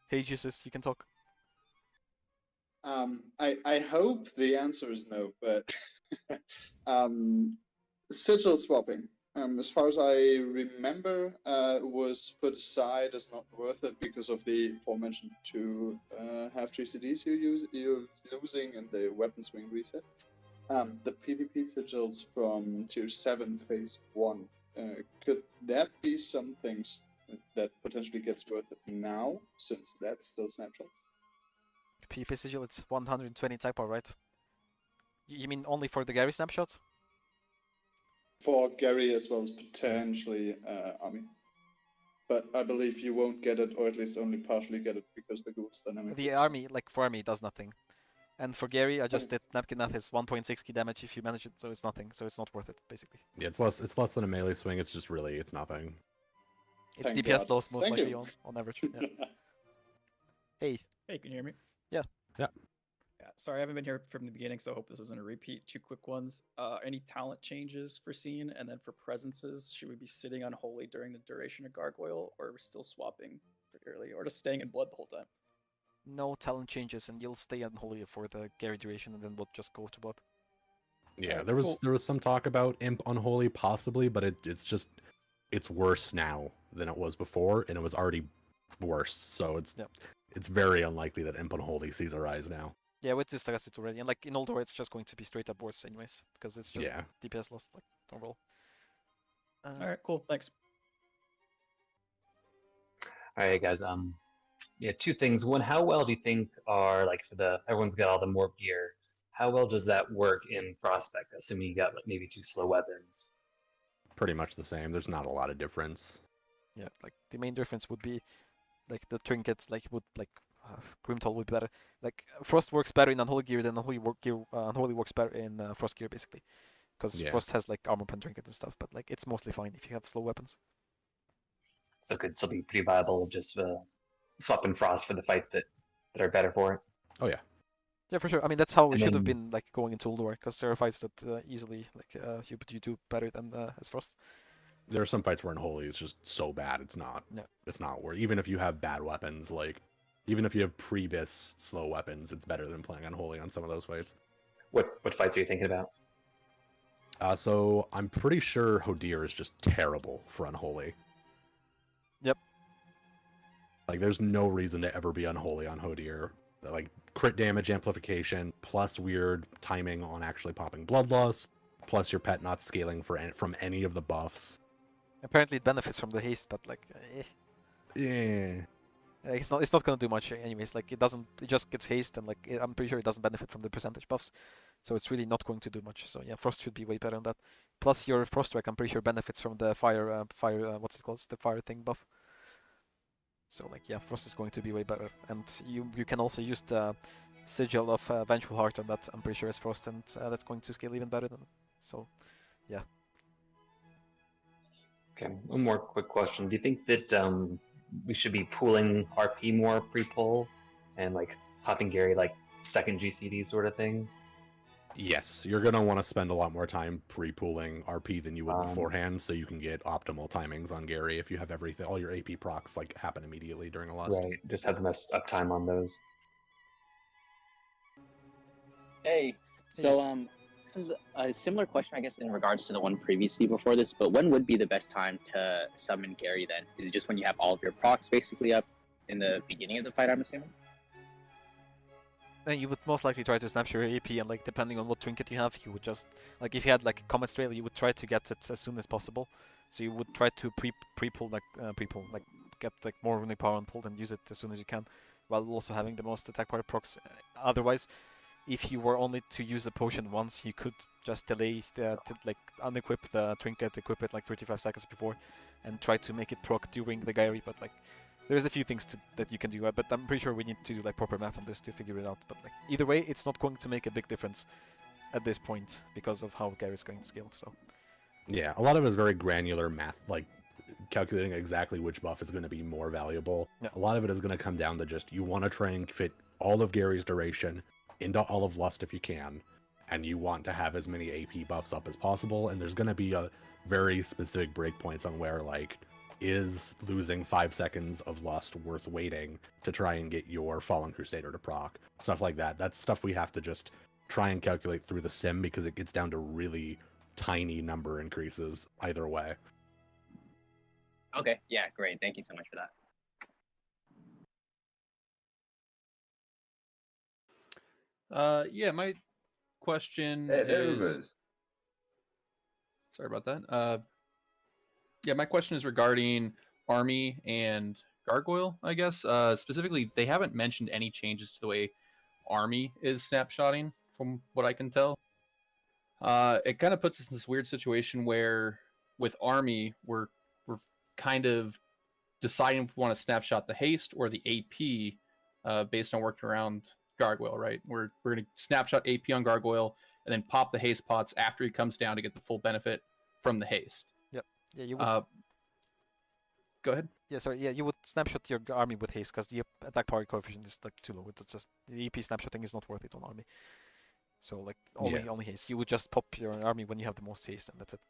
Hey, Jesus, you can talk. I hope the answer is no, but sigil swapping, as far as I remember, was put aside as not worth it because of the aforementioned two half GCDs you're losing and the weapon swing reset. The PvP sigils from tier 7 phase 1, could that be something that potentially gets worth it now, since that's still snapshots? PvP sigil, it's 120 type power, right? You mean only for the Gary snapshot? For Gary as well as potentially Army. But I believe you won't get it, or at least only partially get it, because the ghoul's dynamic. The army, like for army, does nothing. And for Gary, I just did Napkin Math is 1.6 key damage if you manage it, so it's nothing. So it's not worth it, basically. Yeah, it's less than a melee swing. It's just really, it's nothing. It's Thank DPS God. loss most Thank likely you. on average. Yeah. Hey. Hey, can you hear me? Yeah. Yeah. Yeah. Sorry, I haven't been here from the beginning, so I hope this isn't a repeat. Two quick ones. Any talent changes foreseen? And then for presences, should we be sitting Unholy during the duration of Gargoyle, or are we still swapping pretty early, or just staying in Blood the whole time? No talent changes, and you'll stay Unholy for the Gary duration, and then we'll just go to Blood. Yeah, there was some talk about Imp Unholy possibly, but it's worse now than it was before, and it was already worse. So it's very unlikely that Imp Unholy sees a rise now. Yeah, we discussed it already, and like in Ulduar, it's just going to be straight up worse anyways, because it's just DPS loss like overall. All right, cool, thanks. All right, guys. Yeah, two things. One, how well do you think are like everyone's got all the morph gear? How well does that work in Frostspec, assuming you got like maybe 2 slow weapons? Pretty much the same. There's not a lot of difference. Yeah, like the main difference would be like the trinkets, like Grimtoll would be better. Like Frost works better in Unholy gear than Unholy works better in Frost gear, basically, because Frost has like armor pen trinket and stuff. But like it's mostly fine if you have slow weapons. So it could still be pretty viable, just swapping Frost for the fights that are better for it. Oh yeah. Yeah, for sure. I mean, that's how we should have been like going into Ulduar, because there are fights that easily like you do better than as Frost. There are some fights where Unholy is just so bad it's not. Yeah. It's not worth. Even if you have bad weapons, like even if you have pre-bis slow weapons, it's better than playing Unholy on some of those fights. What fights are you thinking about? So I'm pretty sure Hodir is just terrible for Unholy. Yep. Like there's no reason to ever be Unholy on Hodir. Like crit damage amplification, plus weird timing on actually popping Bloodlust, plus your pet not scaling from any of the buffs. Apparently it benefits from the haste, but like yeah, it's not gonna do much anyways. Like it just gets haste, and like I'm pretty sure it doesn't benefit from the percentage buffs, so it's really not going to do much. So yeah, Frost should be way better on that. Plus your Frost Strike, I'm pretty sure benefits from the fire what's it called, the fire thing buff. So like yeah, Frost is going to be way better, and you can also use the Sigil of Vengeful Heart on that. I'm pretty sure it's Frost, and that's going to scale even better than. So yeah. Okay, one more quick question. Do you think that we should be pooling RP more pre-pull and like popping Gary like second GCD sort of thing? Yes, you're going to want to spend a lot more time pre-pooling RP than you would beforehand, so you can get optimal timings on Gary if you have everything, all your AP procs like happen immediately during a lust. Right, just have the best uptime on those. Hey, so this is a similar question, I guess, in regards to the one previously before this, but when would be the best time to summon Gary then? Is it just when you have all of your procs basically up in the beginning of the fight, I'm assuming? Then you would most likely try to snapshot your AP, and like depending on what trinket you have, you would just like if you had like Comet Trail, you would try to get it as soon as possible. So you would try to pre-pull like get like more running power on pulled and use it as soon as you can, while also having the most attack power procs. Otherwise, if you were only to use a potion once, you could just delay like unequip the trinket, equip it like 35 seconds before, and try to make it proc during the Gary. But like, there's a few things that you can do. But I'm pretty sure we need to do like proper math on this to figure it out. But like, either way, it's not going to make a big difference at this point because of how Gary is going to scale. So yeah, a lot of it is very granular math, like calculating exactly which buff is going to be more valuable. Yeah. A lot of it is going to come down to just you want to try and fit all of Gary's duration into all of Lust if you can, and you want to have as many AP buffs up as possible, and there's going to be a very specific breakpoints on where like is losing 5 seconds of lust worth waiting to try and get your Fallen Crusader to proc? Stuff like that. That's stuff we have to just try and calculate through the sim because it gets down to really tiny number increases either way. Okay, yeah, great. Thank you so much for that. Yeah, my question There it is. was. Sorry about that. Yeah, my question is regarding Army and Gargoyle, I guess. Specifically, they haven't mentioned any changes to the way Army is snapshotting, from what I can tell. It kind of puts us in this weird situation where, with Army, we're kind of deciding if we want to snapshot the haste or the AP based on working around Gargoyle, right? We're going to snapshot AP on Gargoyle and then pop the haste pots after he comes down to get the full benefit from the haste. Yep. Yeah, you would. Go ahead. Yeah, sorry. Yeah, you would snapshot your army with haste because the attack power coefficient is like too low. It's just the EP snapshotting is not worth it on army. So like only haste. You would just pop your army when you have the most haste, and that's it.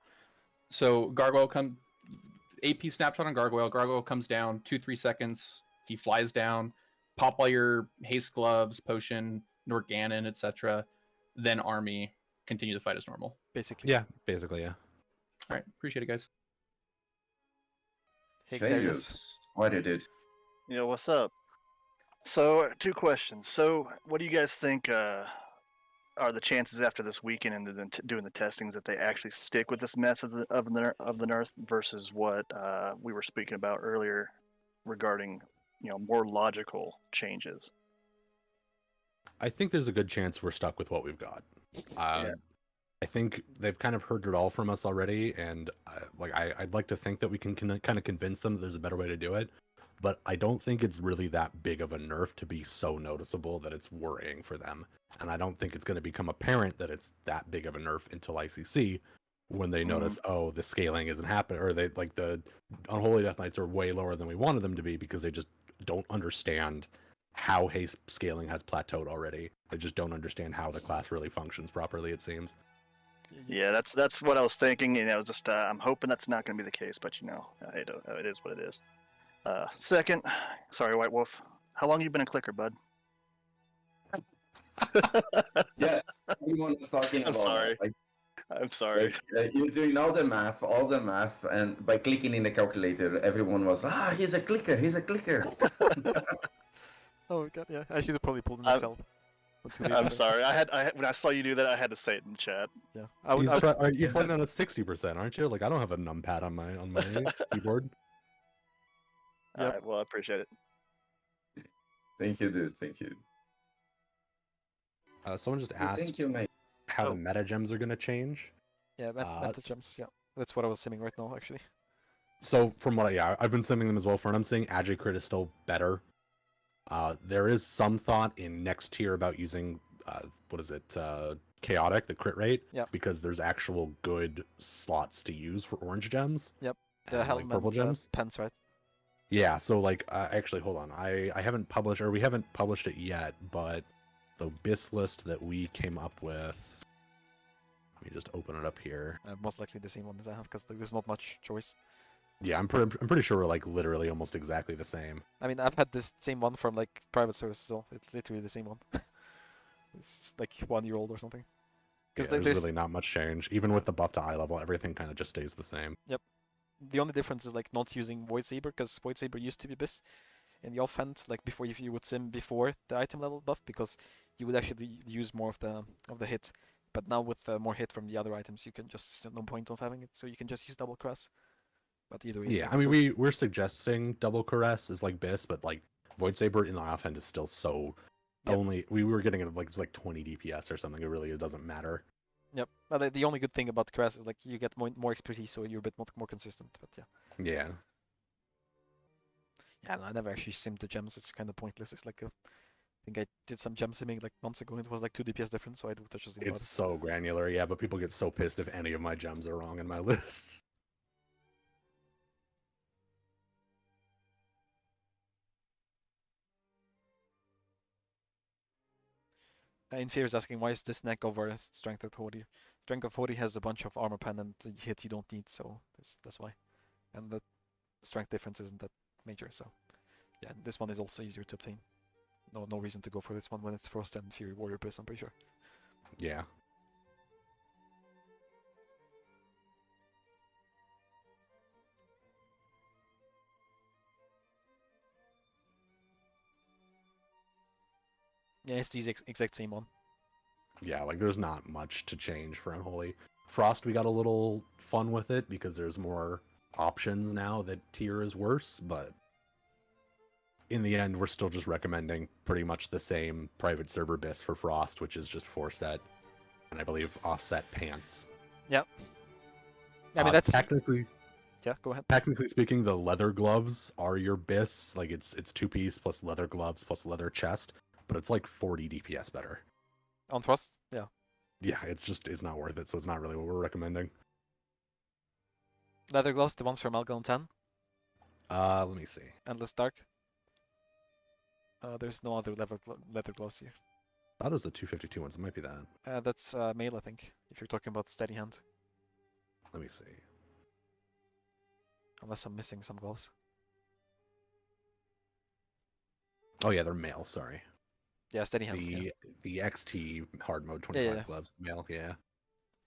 So Gargoyle AP snapshot on Gargoyle. Gargoyle comes down 2-3 seconds. He flies down. Pop all your haste gloves, potion, Norganon, etc. Then army continue to fight as normal. Basically. Yeah, basically, yeah. All right, appreciate it, guys. Hey, Xarius. Changes. What it did. Yeah, what's up? So, 2 questions. So, what do you guys think are the chances after this weekend and then doing the testings that they actually stick with this method of the Nerf versus what we were speaking about earlier regarding, more logical changes? I think there's a good chance we're stuck with what we've got. Yeah. I think they've kind of heard it all from us already, and I'd like to think that we can kind of convince them that there's a better way to do it, but I don't think it's really that big of a nerf to be so noticeable that it's worrying for them, and I don't think it's going to become apparent that it's that big of a nerf until ICC, when they notice, oh, the scaling isn't happening, or they like the Unholy Death Knights are way lower than we wanted them to be because they just don't understand how haste scaling has plateaued already. They just don't understand how the class really functions properly, it seems. Yeah, that's what I was thinking. Just I'm hoping that's not going to be the case, but it is what it is. Second, sorry, White Wolf. How long you been a clicker, bud? Yeah, everyone was talking I'm about sorry. that. I'm sorry. You're doing all the math, and by clicking in the calculator, everyone was, he's a clicker. Oh my god, yeah. I should have probably pulled it myself. I'm sorry. I had when I saw you do that, I had to say it in chat. Yeah. You're playing on a 60%, aren't you? Like, I don't have a numpad on my keyboard. All right, well, I appreciate it. Thank you, dude. Thank you. Someone just asked Thank you, mate. how the meta gems are going to change. Yeah, meta gems. Yeah, that's what I was simming right now, actually. So from what I've been simming them as well. For what I'm saying, Agi-Crit is still better. There is some thought in next tier about using chaotic, the crit rate, because there's actual good slots to use for orange gems. Yep, the helmet, purple gems. Pens, right? Yeah. So actually, hold on. I haven't published, or we haven't published it yet, but the BIS list that we came up with. Let me just open it up here. Most likely the same one as I have, because there's not much choice. Yeah, I'm pretty sure we're like literally almost exactly the same. I mean, I've had this same one from like private source, so it's literally the same one. It's like 1 year old or something. Because there's really not much change. Even with the buff to eye level, everything kind of just stays the same. Yep. The only difference is like not using Void Saber, because Void Saber used to be BIS in the offhand, like before, if you would sim before the item level buff, because you would actually use more of the hit. But now with more hit from the other items, you can just no point of having it, so you can just use double cross. But either way, yeah, I mean we're suggesting double caress is like BIS, but like Void Saber in the offhand is still so only we were getting it like 20 DPS or something. It doesn't matter. Yep. But the only good thing about caress is like you get more expertise, so you're a bit more consistent. But yeah. Yeah. Yeah, I never actually simmed the gems. It's kind of pointless. It's like I think I did some gem simming like months ago, and it was like 2 DPS difference, so I would just It's so granular, yeah. But people get so pissed if any of my gems are wrong in my lists. Inferior is asking, why is this neck over Strength of 40? Strength of 40 has a bunch of armor pen and the hit you don't need, so that's why. And the strength difference isn't that major. So yeah, this one is also easier to obtain. No reason to go for this one when it's Frost and Fury Warrior Piss, I'm pretty sure. Yeah. Yeah, it's the exact same one. Yeah, like there's not much to change for Unholy. Frost, we got a little fun with it because there's more options now that tier is worse, but in the end, we're still just recommending pretty much the same private server BIS for Frost, which is just 4-set, and I believe offset pants. Yeah. I mean, that's... Technically... Yeah, go ahead. Technically speaking, the leather gloves are your BIS. Like, it's 2-piece plus leather gloves plus leather chest, but it's like 40 DPS better. On Frost? Yeah. Yeah, it's not worth it, so it's not really what we're recommending. Leather gloves, the ones from Algalon 10? Let me see. Endless Dark? There's no other leather gloves here. I thought it was the 252 ones. It might be that. That's male, I think, if you're talking about steady hand. Let me see. Unless I'm missing some gloves. Oh yeah, they're male, sorry. Yeah, steady hand. The XT hard mode 25 yeah. gloves, male, yeah.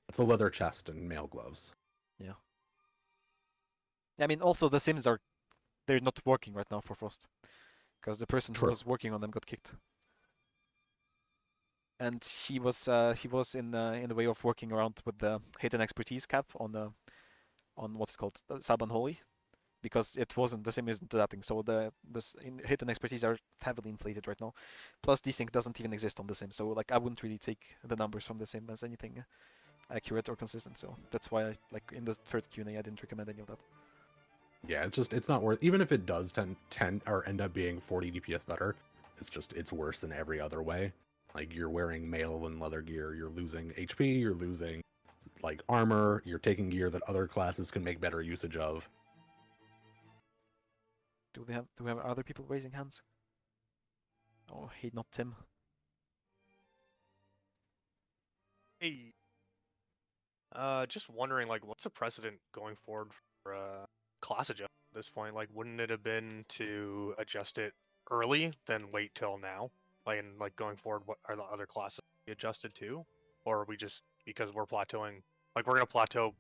It's a leather chest and male gloves. Yeah. I mean, also the Sims they're not working right now for Frost. Because the person who was working on them got kicked. And he was in the way of working around with the hidden expertise cap on what's it called, Sub Unholy, because the sim isn't adapting. So the hidden expertise are heavily inflated right now. Plus desync doesn't even exist on the sim, so like I wouldn't really take the numbers from the sim as anything accurate or consistent. So that's why I, like in the third Q&A I didn't recommend any of that. Yeah, it's not worth, even if it does tend or end up being 40 DPS better, it's worse in every other way. Like you're wearing mail and leather gear, you're losing HP, you're losing like armor, you're taking gear that other classes can make better usage of. Do we have other people raising hands? Oh, hey, not Tim. Hey, just wondering, like, what's the precedent going forward for class adjustment at this point? Like, wouldn't it have been to adjust it early, then wait till now? Like, and like going forward, what are the other classes be adjusted to? Or are we just, because we're plateauing, like we're gonna plateau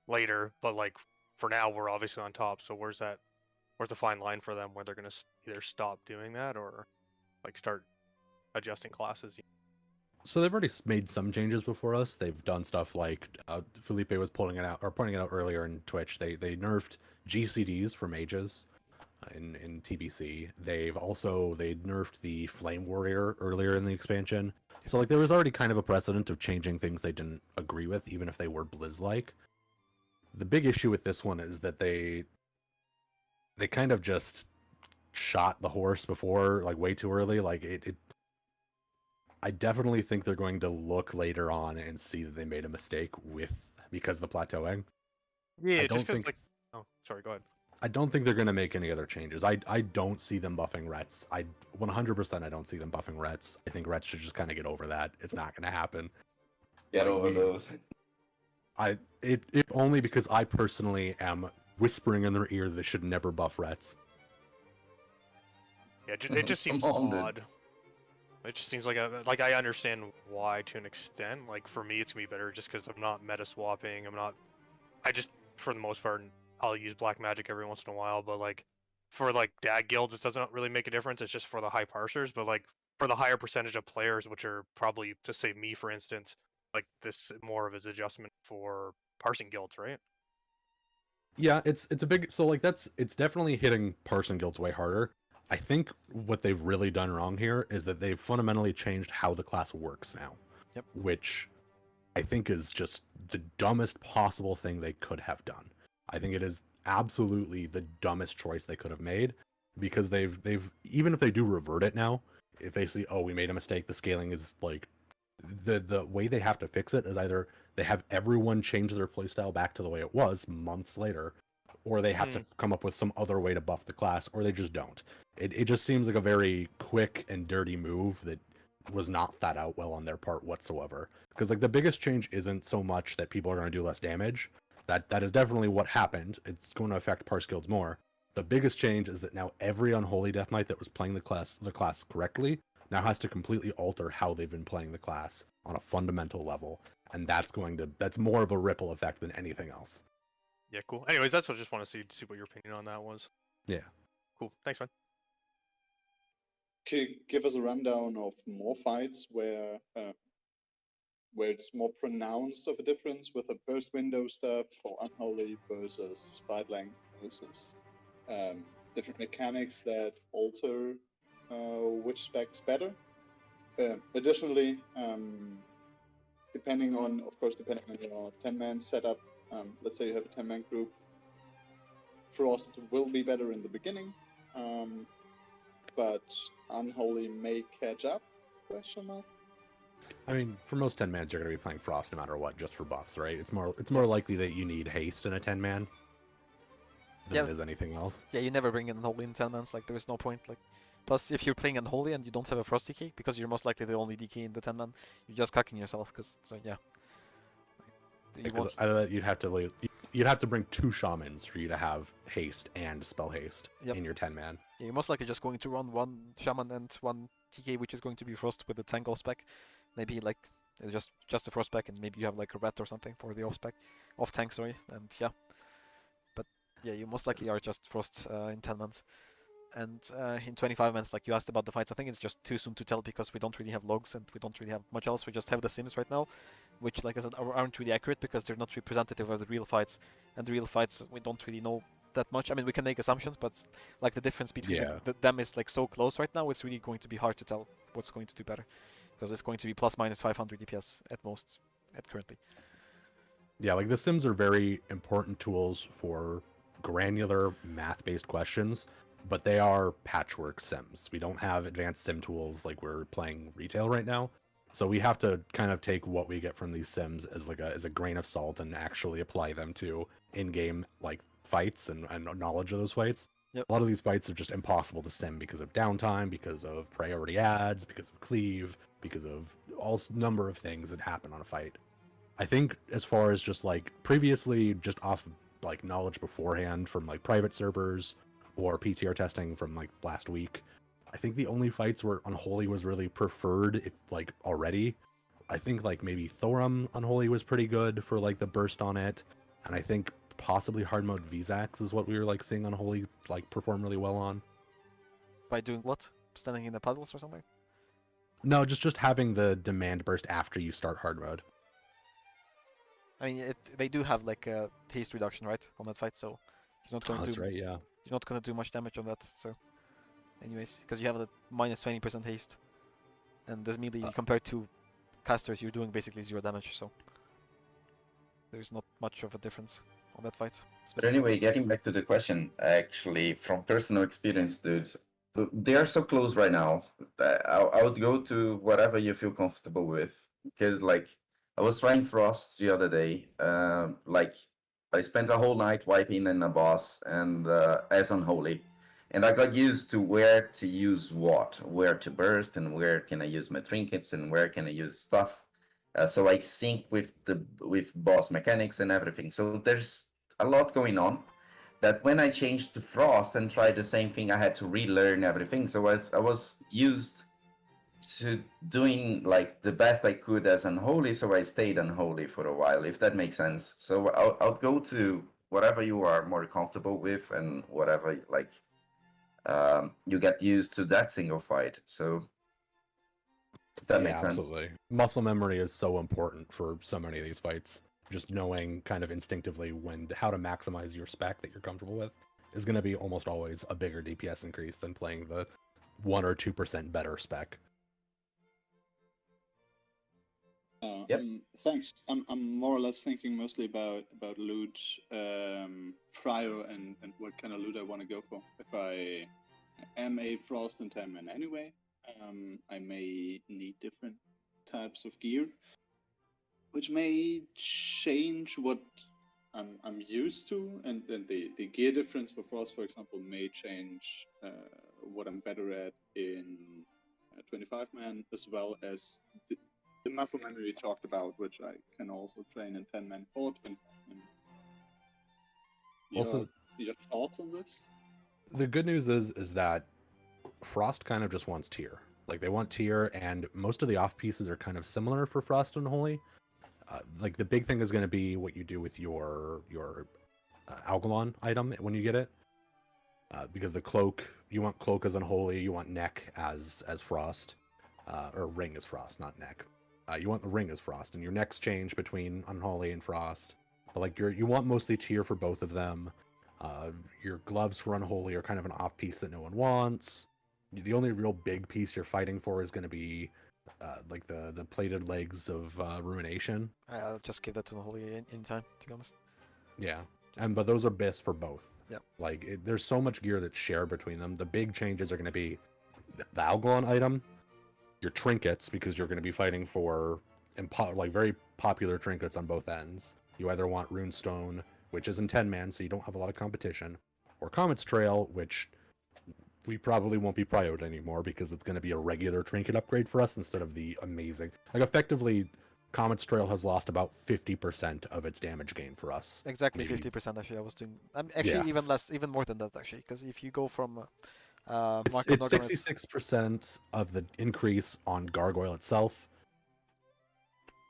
later, but like for now we're obviously on top. So where's the fine line for them where they're gonna either stop doing that or like start adjusting classes? So they've already made some changes before us. They've done stuff like Felipe was pointing it out earlier in Twitch. They nerfed GCDs for mages in TBC. They nerfed the Flame Warrior earlier in the expansion. So like there was already kind of a precedent of changing things they didn't agree with, even if they were Blizz-like. The big issue with this one is that they kind of just shot the horse before, like way too early. Like I definitely think they're going to look later on and see that they made a mistake because the plateauing. Yeah, just because like, oh, sorry, go ahead. I don't think they're going to make any other changes. I don't see them buffing Rets. 100% I don't see them buffing Rets. I think Rets should just kind of get over that. It's not going to happen. Get over those. If only because I personally am whispering in their ear that they should never buff Rets. Yeah, it just seems odd. It just seems like I understand why to an extent. Like for me, it's gonna be better just because I'm not meta swapping. I just for the most part I'll use black magic every once in a while, but like for like DAG guilds, it doesn't really make a difference. It's just for the high parsers, but like for the higher percentage of players, which are probably, to say me for instance, like this more of his adjustment for parsing guilds, right? Yeah, it's a big, so like it's definitely hitting parsing guilds way harder. I think what they've really done wrong here is that they've fundamentally changed how the class works now. Yep. Which I think is just the dumbest possible thing they could have done. I think it is absolutely the dumbest choice they could have made, because they've even if they do revert it now, if they see, oh, we made a mistake, the scaling is like, the way they have to fix it is either they have everyone change their playstyle back to the way it was months later, or they have to come up with some other way to buff the class, or they just don't. It just seems like a very quick and dirty move that was not thought out well on their part whatsoever. Because like the biggest change isn't so much that people are going to do less damage. That is definitely what happened. It's going to affect parse guilds more. The biggest change is that now every Unholy Death Knight that was playing the class correctly now has to completely alter how they've been playing the class on a fundamental level, and that's more of a ripple effect than anything else. Yeah, cool. Anyways, that's what I just want to see what your opinion on that was. Yeah. Cool. Thanks, man. Can you give us a rundown of more fights where it's more pronounced of a difference with a burst window stuff for Unholy versus fight length versus different mechanics that alter which spec's better? Additionally, depending on your 10-man setup, let's say you have a 10-man group, Frost will be better in the beginning, but Unholy may catch up, question mark? I mean, for most 10-mans, you're going to be playing Frost no matter what, just for buffs, right? It's more likely that you need haste in a 10-man than it is anything else. Yeah, you never bring in Unholy in 10-mans, like, there is no point. Like, plus, if you're playing Unholy and you don't have a Frost DK, because you're most likely the only DK in the 10-man, you're just cucking yourself, so yeah. You'd have to bring 2 shamans for you to have haste and spell haste in your 10-man. Yeah, you're most likely just going to run 1 shaman and 1 TK, which is going to be Frost with the Tango spec. Maybe like just a Frost spec, and maybe you have like a Rat or something for the off tank, sorry. And yeah, but yeah, you most likely are just Frost in 10 mans. And in 25 mans, like you asked about the fights, I think it's just too soon to tell because we don't really have logs and we don't really have much else. We just have the sims right now, which, like I said, aren't really accurate because they're not representative of the real fights. And the real fights, we don't really know that much. I mean, we can make assumptions, but like the difference between them is like so close right now. It's really going to be hard to tell what's going to do better, because it's going to be plus minus 500 DPS at most currently. Yeah, like the sims are very important tools for granular math-based questions, but they are patchwork sims. We don't have advanced sim tools like we're playing retail right now. So we have to kind of take what we get from these sims as a grain of salt and actually apply them to in-game like fights and knowledge of those fights. Yep. A lot of these fights are just impossible to sim because of downtime, because of priority ads, because of cleave, because of all number of things that happen on a fight. I think as far as just like previously, just off like knowledge beforehand from like private servers or PTR testing from like last week, I think the only fights where Unholy was really preferred, if like already, I think like maybe Thorum Unholy was pretty good for like the burst on it, and I think possibly hard mode Vzax is what we were like seeing Unholy like perform really well on. By doing what? Standing in the puddles or something? No, just having the demand burst after you start hard mode. I mean, they do have like a haste reduction, right, on that fight, so you're not going to. That's right, yeah. You're not going to do much damage on that, so. Anyways, because you have a minus 20% haste, and this melee compared to casters, you're doing basically 0 damage, so there's not much of a difference on that fight. But anyway, getting back to the question, actually, from personal experience, dude, they are so close right now. I would go to whatever you feel comfortable with, because like I was trying Frost the other day, like I spent a whole night wiping in a boss and as Unholy. And I got used to where to use what, where to burst, and where can I use my trinkets, and where can I use stuff. So I sync with boss mechanics and everything. So there's a lot going on. That when I changed to Frost and tried the same thing, I had to relearn everything. So I was used to doing like the best I could as Unholy. So I stayed Unholy for a while, if that makes sense. So I'll go to whatever you are more comfortable with and whatever like. You get used to that single fight, so if that makes sense. Absolutely. Muscle memory is so important for so many of these fights. Just knowing kind of instinctively how to maximize your spec that you're comfortable with is going to be almost always a bigger DPS increase than playing the 1 or 2% better spec. Yep. Thanks. I'm more or less thinking mostly about loot prior and what kind of loot I want to go for. If I am a Frost and 10-man anyway, I may need different types of gear, which may change what I'm used to, and then the gear difference for Frost, for example, may change what I'm better at in 25-man, as well as the muscle memory we talked about, which I can also train in 10-man fort. Your thoughts on this? The good news is that Frost kind of just wants tier. Like they want tier, and most of the off pieces are kind of similar for Frost and Unholy. Like the big thing is going to be what you do with your Algalon item when you get it, because the cloak, you want cloak as Unholy, you want neck as Frost, or ring as Frost, not neck. You want the ring as Frost, and your necks change between Unholy and Frost. But like you want mostly tier for both of them. Your gloves for Unholy are kind of an off piece that no one wants. The only real big piece you're fighting for is going to be like the plated legs of Ruination. I'll just give that to Unholy in time, to be honest. Yeah, but those are best for both. Yeah. Like there's so much gear that's shared between them. The big changes are going to be the Algalon item, your trinkets, because you're going to be fighting for like very popular trinkets on both ends. You either want Runestone, which is in 10-man, so you don't have a lot of competition, or Comet's Trail, which we probably won't be prioed anymore because it's going to be a regular trinket upgrade for us instead of the amazing. Like effectively, Comet's Trail has lost about 50% of its damage gain for us. Exactly, maybe. 50% actually. I was doing. Actually, even less, even more than that actually, because if you go from it's 66% of the increase on Gargoyle itself,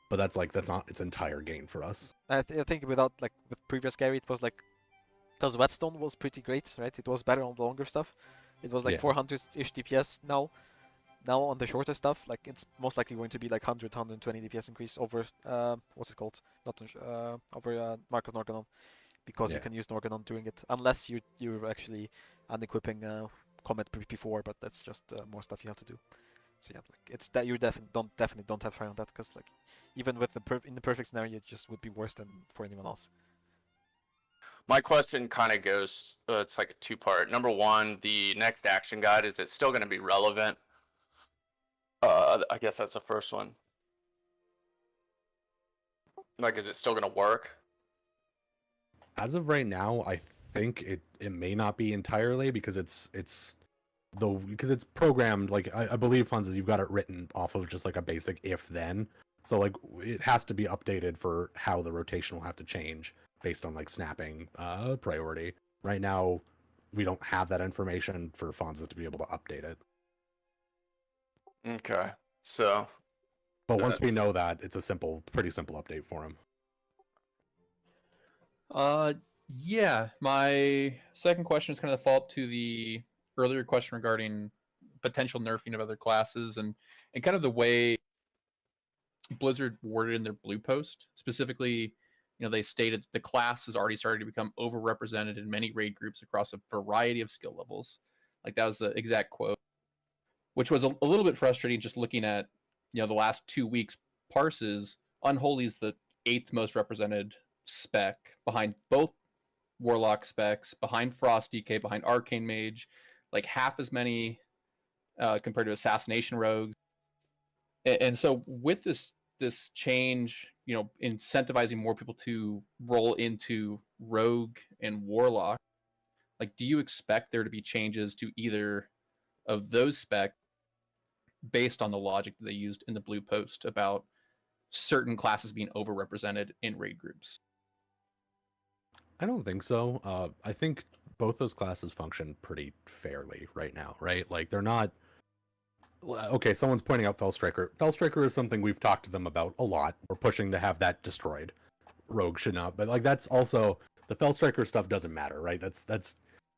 but that's not its entire gain for us. I think with previous Gary, it was like, because Whetstone was pretty great, right? It was better on the longer stuff. It was like 400-ish DPS now. Now on the shorter stuff, like it's most likely going to be like 100, 120 DPS increase over what's it called? Not over Mark of Norganon, because you can use Norganon doing it, unless you're actually unequipping Comet before, but that's just more stuff you have to do. So yeah, like it's that you definitely don't have fire on that, because like even with in the perfect scenario, it just would be worse than for anyone else. My question kind of goes, it's like a two-part. Number one, the next action guide, is it still going to be relevant? I guess that's the first one. Like, is it still going to work? As of right now, I think it may not be entirely, because it's programmed, like I believe Fonsas, you've got it written off of just like a basic if then. So like it has to be updated for how the rotation will have to change based on like snapping priority. Right now, we don't have that information for Fonsas to be able to update it. Okay, so. But once we know that, it's a pretty simple update for him. Yeah. My second question is kind of the follow-up to the earlier question regarding potential nerfing of other classes and kind of the way Blizzard worded in their blue post. Specifically, they stated the class has already started to become overrepresented in many raid groups across a variety of skill levels. Like that was the exact quote, which was a little bit frustrating just looking at, the last 2 weeks parses. Unholy is the 8th most represented spec, behind both Warlock specs, behind Frost DK, behind Arcane Mage, like half as many compared to Assassination Rogues. And so with this change, incentivizing more people to roll into Rogue and Warlock, like, do you expect there to be changes to either of those specs based on the logic that they used in the blue post about certain classes being overrepresented in raid groups? I don't think so. I think both those classes function pretty fairly right now, right? Like they're not. Okay, someone's pointing out Fellstriker. Fellstriker is something we've talked to them about a lot. We're pushing to have that destroyed. Rogue should not, but like that's also the Fellstriker stuff doesn't matter, right? That's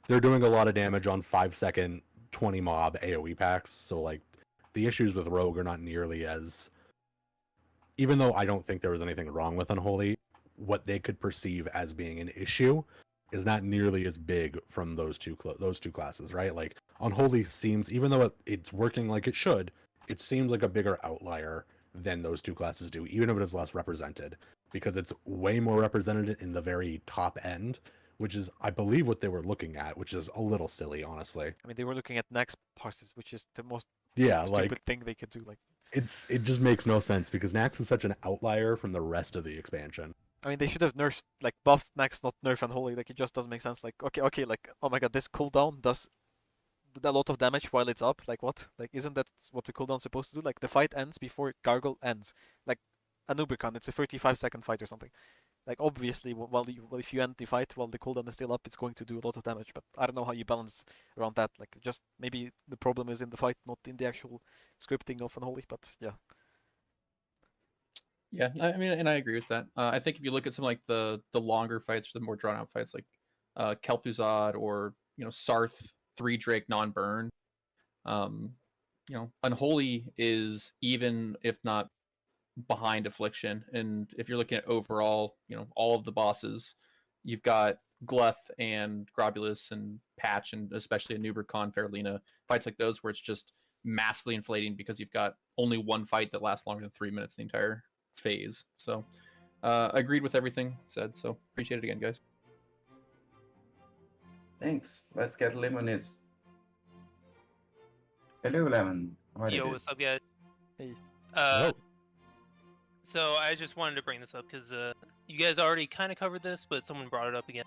they're doing a lot of damage on 5-second 20 mob AoE packs, so like the issues with Rogue are not nearly as. Even though I don't think there was anything wrong with Unholy, what they could perceive as being an issue is not nearly as big from those two classes, right? Like Unholy seems, even though it's working like it should, it seems like a bigger outlier than those two classes do, even if it is less represented, because it's way more represented in the very top end, which is, I believe, what they were looking at, which is a little silly, honestly. I mean, they were looking at Nax parses, which is the most stupid thing they could do. Like it just makes no sense because Nax is such an outlier from the rest of the expansion. I mean, they should have nerfed, like, buffed Nax, not nerf Unholy. Like, it just doesn't make sense. Like, okay, like, oh my god, this cooldown does a lot of damage while it's up. Like, what? Like, isn't that what the cooldown's supposed to do? Like, the fight ends before Gargle ends. Like, a Nubricon, it's a 35-second fight or something. Like obviously, if you end the fight while the cooldown is still up, it's going to do a lot of damage. But I don't know how you balance around that. Like just maybe the problem is in the fight, not in the actual scripting of Unholy. But yeah. Yeah, I mean, and I agree with that. I think if you look at some like the longer fights, the more drawn out fights, like Kel'Thuzad or Sarth 3 Drake non-burn, Unholy is even if not behind Affliction. And if you're looking at overall, all of the bosses, you've got Gluth and Grobulus and Patch, and especially a Nubercon, Farlina, fights like those where it's just massively inflating because you've got only one fight that lasts longer than 3 minutes the entire phase. So agreed with everything said, so appreciate it again, guys. Thanks. Let's get Lemon's. Hello, Lemon. Yo, what's up, guys? Hey. So I just wanted to bring this up because you guys already kind of covered this, but someone brought it up again.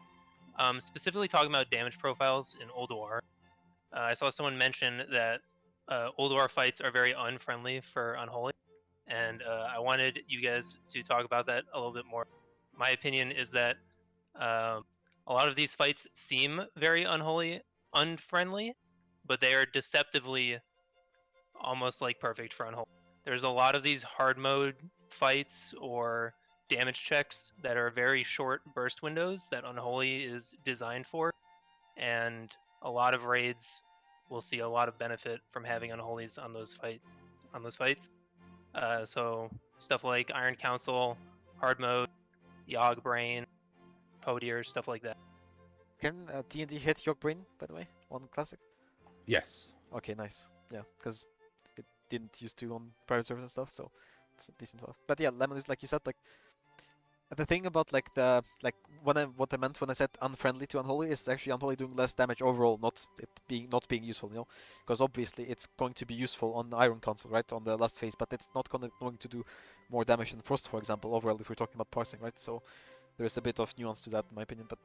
Specifically talking about damage profiles in Ulduar. I saw someone mention that Ulduar fights are very unfriendly for Unholy, and I wanted you guys to talk about that a little bit more. My opinion is that a lot of these fights seem very unfriendly, but they are deceptively almost like perfect for Unholy. There's a lot of these hard mode fights or damage checks that are very short burst windows that Unholy is designed for, and a lot of raids will see a lot of benefit from having Unholies on those fights. So stuff like Iron Council, hard mode, Yogg Brain, Podier, stuff like that. Can D&D hit Yogg Brain, by the way, on Classic? Yes. Okay, nice. Yeah, because it didn't used to on private servers and stuff, so it's a decent buff. But yeah, Lemon is like you said, like the thing about like what I meant when I said unfriendly to Unholy is actually Unholy doing less damage overall, not being useful, because obviously it's going to be useful on Iron Council, right, on the last phase, but it's not going to do more damage than Frost, for example, overall if we're talking about parsing, right? So there's a bit of nuance to that in my opinion, but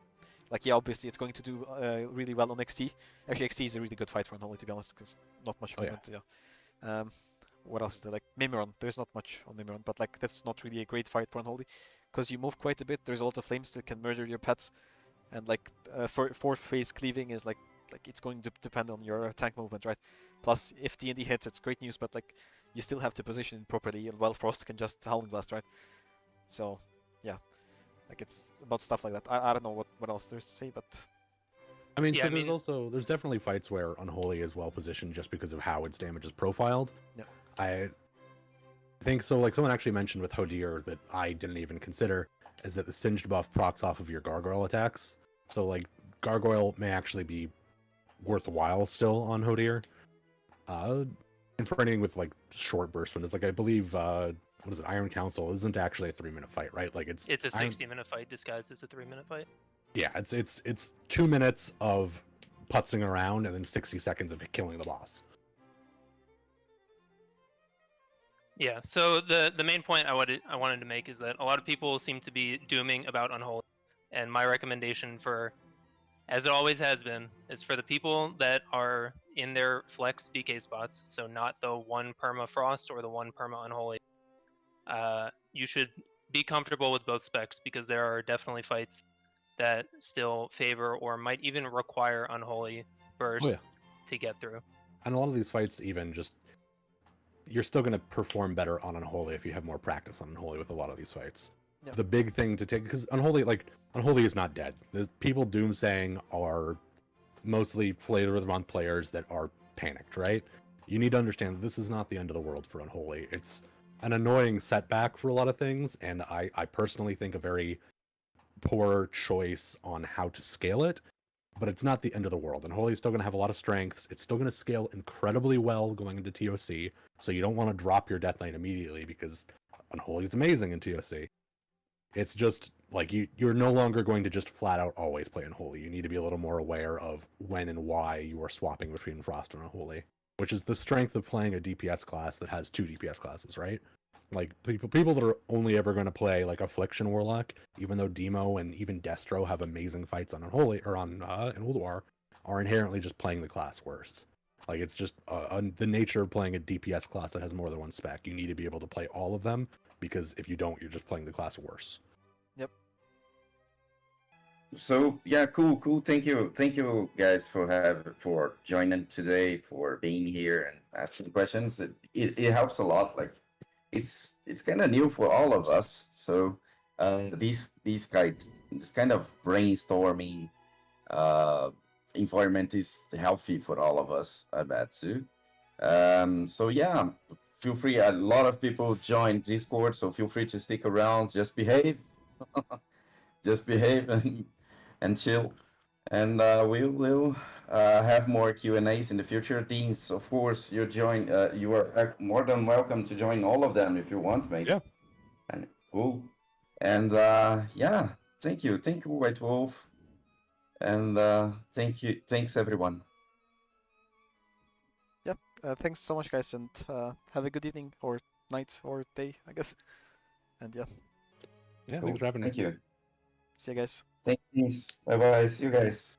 like yeah, obviously it's going to do really well on XT. Actually, XT is a really good fight for Unholy, to be honest, because not much movement. Yeah. What else is there? Like Mimiron, there's not much on Mimiron, but like that's not really a great fight for Unholy, because you move quite a bit. There's a lot of flames that can murder your pets, and like fourth phase cleaving is like it's going to depend on your tank movement, right? Plus, if D&D hits, it's great news, but like you still have to position it properly, and while Frost can just Howling Blast, right? So yeah, like it's about stuff like that. I don't know what else there's to say, but I mean, yeah, so there's definitely fights where Unholy is well positioned just because of how its damage is profiled. Yeah. I think so. Like someone actually mentioned with Hodier that I didn't even consider is that the Singed buff procs off of your Gargoyle attacks. So like Gargoyle may actually be worthwhile still on Hodier. And for anything with like short burst windows, like I believe what is it, Iron Council isn't actually a 3-minute fight, right? Like it's a 60-minute fight disguised as a 3-minute fight. Yeah, it's 2 minutes of putzing around and then 60 seconds of killing the boss. Yeah, so the main point I wanted to make is that a lot of people seem to be dooming about Unholy, and my recommendation for, as it always has been, is for the people that are in their flex BK spots, so not the one perma Frost or the one perma Unholy. You should be comfortable with both specs, because there are definitely fights that still favor or might even require Unholy burst to get through. And a lot of these fights even just, you're still going to perform better on Unholy if you have more practice on Unholy with a lot of these fights. Yep. The big thing to take, because Unholy is not dead. There's people doomsaying are mostly flavor of the month players that are panicked, right? You need to understand that this is not the end of the world for Unholy. It's an annoying setback for a lot of things, and I personally think a very poor choice on how to scale it, but it's not the end of the world. Unholy is still going to have a lot of strengths. It's still going to scale incredibly well going into TOC, so you don't want to drop your Death Knight immediately, because Unholy is amazing in TOC. It's just like you're no longer going to just flat out always play Unholy. You need to be a little more aware of when and why you are swapping between Frost and Unholy, which is the strength of playing a DPS class that has 2 DPS classes, right? Like people that are only ever going to play like Affliction Warlock, even though Demo and even Destro have amazing fights on Unholy or on in Ulduar, are inherently just playing the class worse. Like it's just the nature of playing a DPS class that has more than one spec. You need to be able to play all of them, because if you don't, you're just playing the class worse. Yep. So yeah, cool. Thank you guys for joining today, for being here and asking questions. It helps a lot. Like it's kind of new for all of us. So this kind of brainstorming uh, environment is healthy for all of us, I bet too. So yeah, feel free. A lot of people joined Discord, so feel free to stick around. Just behave, just behave and chill. And we will have more Q&As in the future. Deans, of course, you are more than welcome to join all of them if you want, mate. Yeah. And cool. And yeah, thank you, White Wolf. And thanks everyone. Yeah, thanks so much, guys, and have a good evening or night or day, I guess. And yeah, Yeah, Cool. thanks for having me. Thank you. see you guys. Thanks. Bye bye. See you guys.